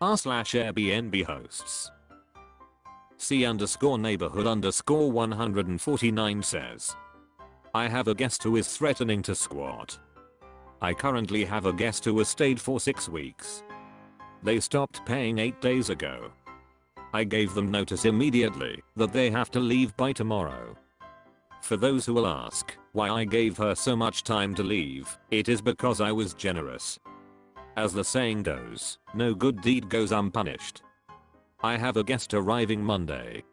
r/Airbnb hosts. C_neighborhood_149 says, I have a guest who is threatening to squat. I currently have a guest who has stayed for 6 weeks. They stopped paying 8 days ago. I gave them notice immediately that they have to leave by tomorrow. For those who will ask why I gave her so much time to leave, it is because I was generous. As the saying goes, no good deed goes unpunished. I have a guest arriving Monday.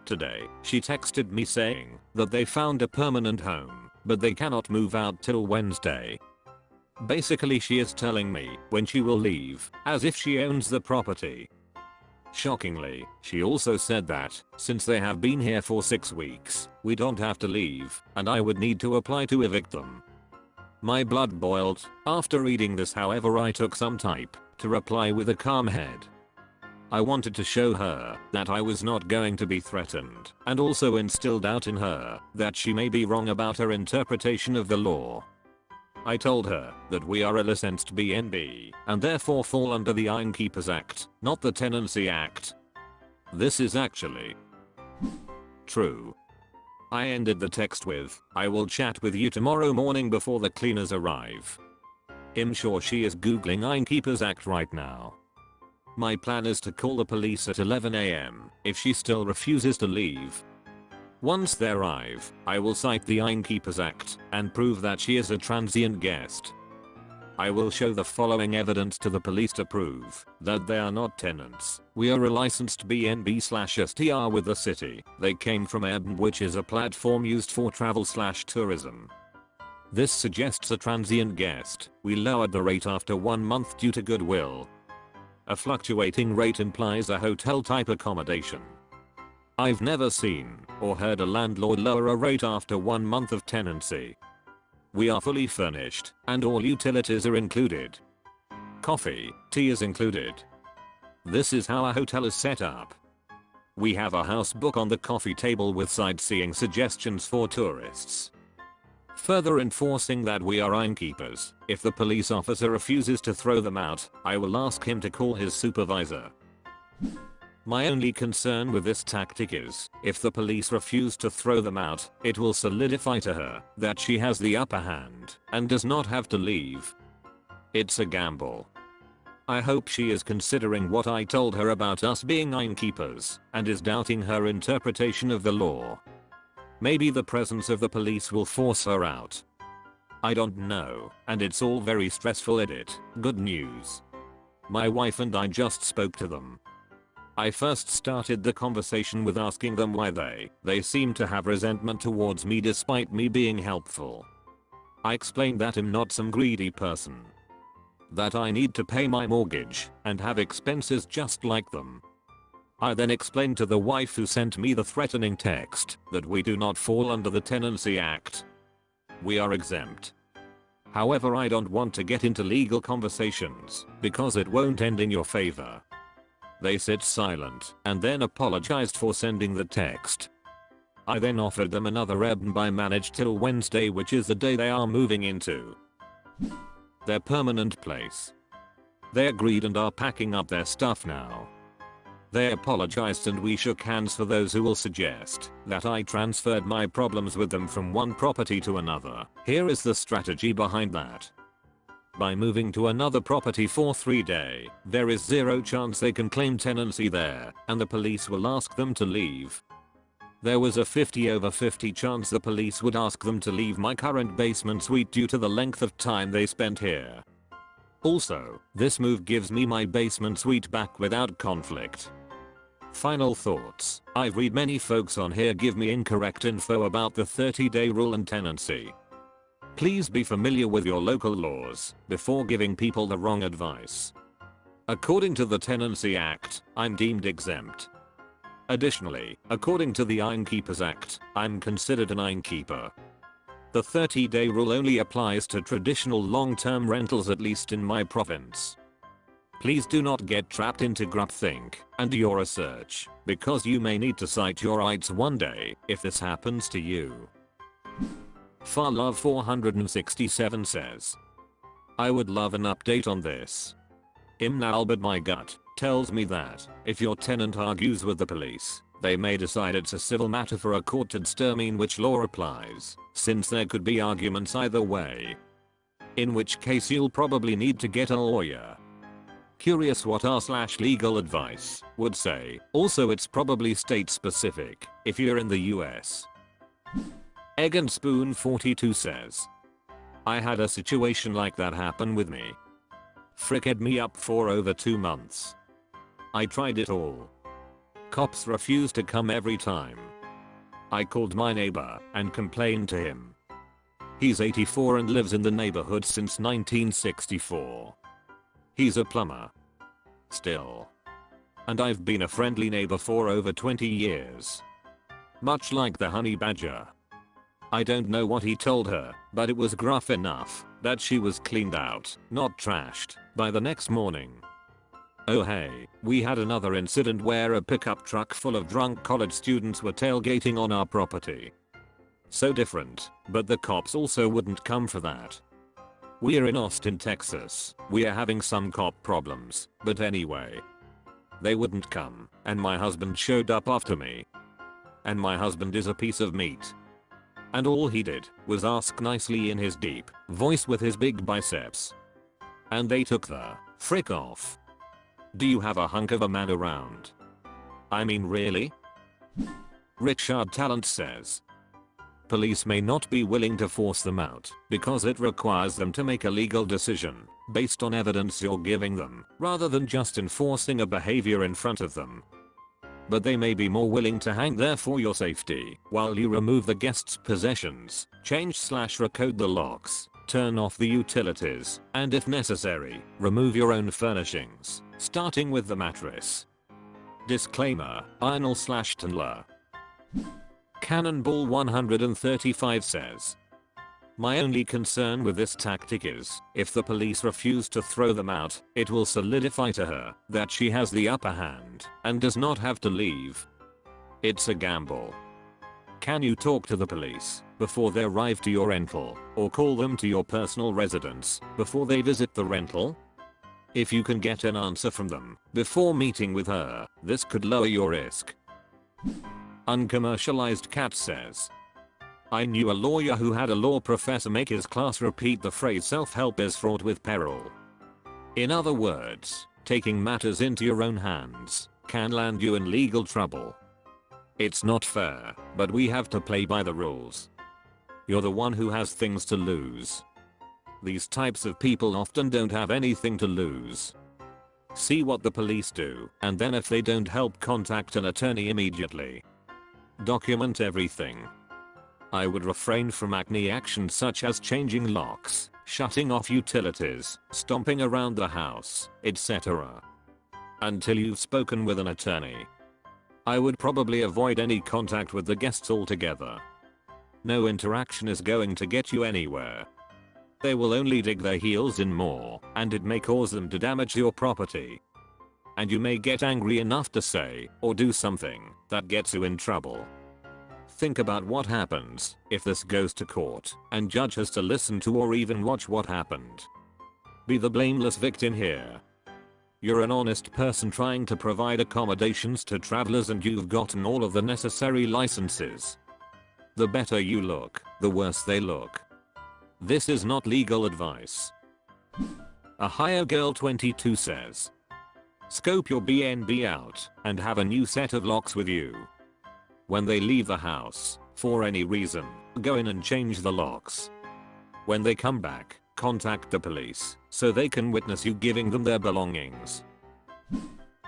Today, she texted me saying that they found a permanent home, but they cannot move out till Wednesday. Basically, she is telling me when she will leave, as if she owns the property. Shockingly, she also said that, since they have been here for 6 weeks, we don't have to leave, and I would need to apply to evict them. My blood boiled after reading this. However, I took some time to reply with a calm head. I wanted to show her that I was not going to be threatened, and also instill doubt in her that she may be wrong about her interpretation of the law. I told her that we are a licensed BNB and therefore fall under the Innkeepers Act, not the Tenancy Act. This is actually true. I ended the text with, I will chat with you tomorrow morning before the cleaners arrive. I'm sure she is googling Innkeepers Act right now. My plan is to call the police at 11 AM if she still refuses to leave. Once they arrive, I will cite the Innkeepers Act and prove that she is a transient guest. I will show the following evidence to the police to prove that they are not tenants. We are a licensed BNB/STR with the city. They came from Airbnb, which is a platform used for travel/tourism. This suggests a transient guest. We lowered the rate after 1 month due to goodwill. A fluctuating rate implies a hotel type accommodation. I've never seen or heard a landlord lower a rate after 1 month of tenancy. We are fully furnished and all utilities are included. Coffee, tea is included. This is how a hotel is set up. We have a house book on the coffee table with sightseeing suggestions for tourists. Further enforcing that we are innkeepers, if the police officer refuses to throw them out, I will ask him to call his supervisor. My only concern with this tactic is, if the police refuse to throw them out, it will solidify to her that she has the upper hand and does not have to leave. It's a gamble. I hope she is considering what I told her about us being innkeepers and is doubting her interpretation of the law. Maybe the presence of the police will force her out. I don't know, and it's all very stressful. Good news. My wife and I just spoke to them. I first started the conversation with asking them why they seem to have resentment towards me despite me being helpful. I explained that I'm not some greedy person. That I need to pay my mortgage and have expenses just like them. I then explained to the wife who sent me the threatening text that we do not fall under the Tenancy Act. We are exempt. However, I don't want to get into legal conversations because it won't end in your favor. They sit silent and then apologized for sending the text. I then offered them another Airbnb managed till Wednesday, which is the day they are moving into their permanent place. They agreed and are packing up their stuff now. They apologized and we shook hands. For those who will suggest that I transferred my problems with them from one property to another, here is the strategy behind that. By moving to another property for 3 days, there is zero chance they can claim tenancy there, and the police will ask them to leave. There was a 50/50 chance the police would ask them to leave my current basement suite due to the length of time they spent here. Also, this move gives me my basement suite back without conflict. Final thoughts. I've read many folks on here give me incorrect info about the 30-day rule and tenancy. Please be familiar with your local laws before giving people the wrong advice. According to the Tenancy Act, I'm deemed exempt. Additionally, according to the Innkeepers Act, I'm considered an innkeeper. The 30-day rule only applies to traditional long-term rentals, at least in my province. Please do not get trapped into groupthink and do your research, because you may need to cite your rights one day if this happens to you. Farlove 467 says, I would love an update on this. Imnal, but my gut tells me that if your tenant argues with the police, they may decide it's a civil matter for a court to determine which law applies, since there could be arguments either way. In which case you'll probably need to get a lawyer. Curious what our/legal advice would say. Also, it's probably state specific if you're in the US. Egg and Spoon 42 says, I had a situation like that happen with me. Fricked me up for over 2 months. I tried it all. Cops refused to come every time. I called my neighbor and complained to him. He's 84 and lives in the neighborhood since 1964. He's a plumber. Still. And I've been a friendly neighbor for over 20 years. Much like the honey badger. I don't know what he told her, but it was gruff enough that she was cleaned out, not trashed, by the next morning. Oh hey, we had another incident where a pickup truck full of drunk college students were tailgating on our property. So different, but the cops also wouldn't come for that. We're in Austin, Texas. We are having some cop problems, but anyway. They wouldn't come, and my husband showed up after me. And my husband is a piece of meat. And all he did was ask nicely in his deep voice with his big biceps. And they took the frick off. Do you have a hunk of a man around? I mean, really? Richard Talent says, police may not be willing to force them out because it requires them to make a legal decision based on evidence you're giving them rather than just enforcing a behavior in front of them. But they may be more willing to hang there for your safety while you remove the guest's possessions, change/recode the locks, turn off the utilities, and if necessary, remove your own furnishings, starting with the mattress. Disclaimer, Arnold/Tandler. Cannonball 135 says, my only concern with this tactic is, if the police refuse to throw them out, it will solidify to her that she has the upper hand and does not have to leave. It's a gamble. Can you talk to the police before they arrive to your rental, or call them to your personal residence before they visit the rental? If you can get an answer from them before meeting with her, this could lower your risk. Uncommercialized Cat says, I knew a lawyer who had a law professor make his class repeat the phrase self-help is fraught with peril. In other words, taking matters into your own hands can land you in legal trouble. It's not fair, but we have to play by the rules. You're the one who has things to lose. These types of people often don't have anything to lose. See what the police do, and then if they don't help, contact an attorney immediately. Document everything. I would refrain from acne actions such as changing locks, shutting off utilities, stomping around the house, etc. until you've spoken with an attorney. I would probably avoid any contact with the guests altogether. No interaction is going to get you anywhere. They will only dig their heels in more, and it may cause them to damage your property. And you may get angry enough to say or do something that gets you in trouble. Think about what happens if this goes to court and judge has to listen to or even watch what happened. Be the blameless victim here. You're an honest person trying to provide accommodations to travelers and you've gotten all of the necessary licenses. The better you look, the worse they look. This is not legal advice. A Hire Girl 22 says, scope your BNB out and have a new set of locks with you. When they leave the house, for any reason, go in and change the locks. When they come back, contact the police so they can witness you giving them their belongings.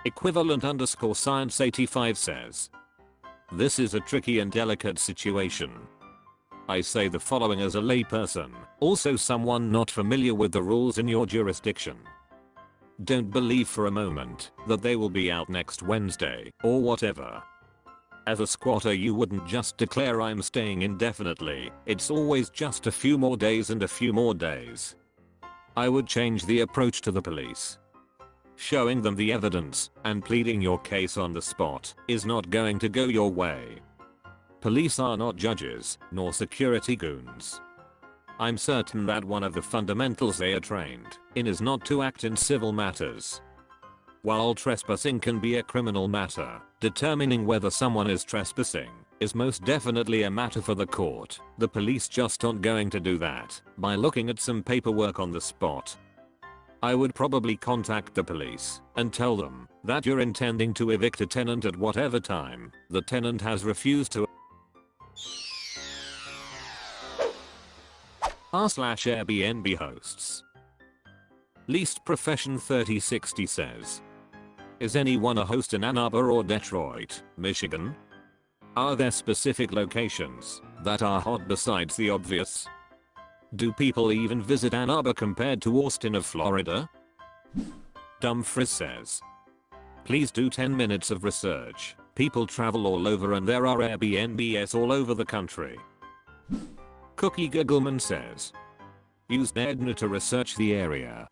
Equivalent_science 85 says, this is a tricky and delicate situation. I say the following as a layperson, also someone not familiar with the rules in your jurisdiction. Don't believe for a moment that they will be out next Wednesday or whatever. As a squatter, you wouldn't just declare I'm staying indefinitely, it's always just a few more days and a few more days. I would change the approach to the police. Showing them the evidence and pleading your case on the spot is not going to go your way. Police are not judges, nor security goons. I'm certain that one of the fundamentals they are trained in is not to act in civil matters. While trespassing can be a criminal matter, determining whether someone is trespassing is most definitely a matter for the court. The police just aren't going to do that by looking at some paperwork on the spot. I would probably contact the police and tell them that you're intending to evict a tenant at whatever time the tenant has refused to r/Airbnb hosts. Least Profession 3060 says, is anyone a host in Ann Arbor or Detroit, Michigan? Are there specific locations that are hot besides the obvious? Do people even visit Ann Arbor compared to Austin of Florida? Dumfries says, please do 10 minutes of research. People travel all over and there are Airbnbs all over the country. Cookie Giggleman says, use Edna to research the area.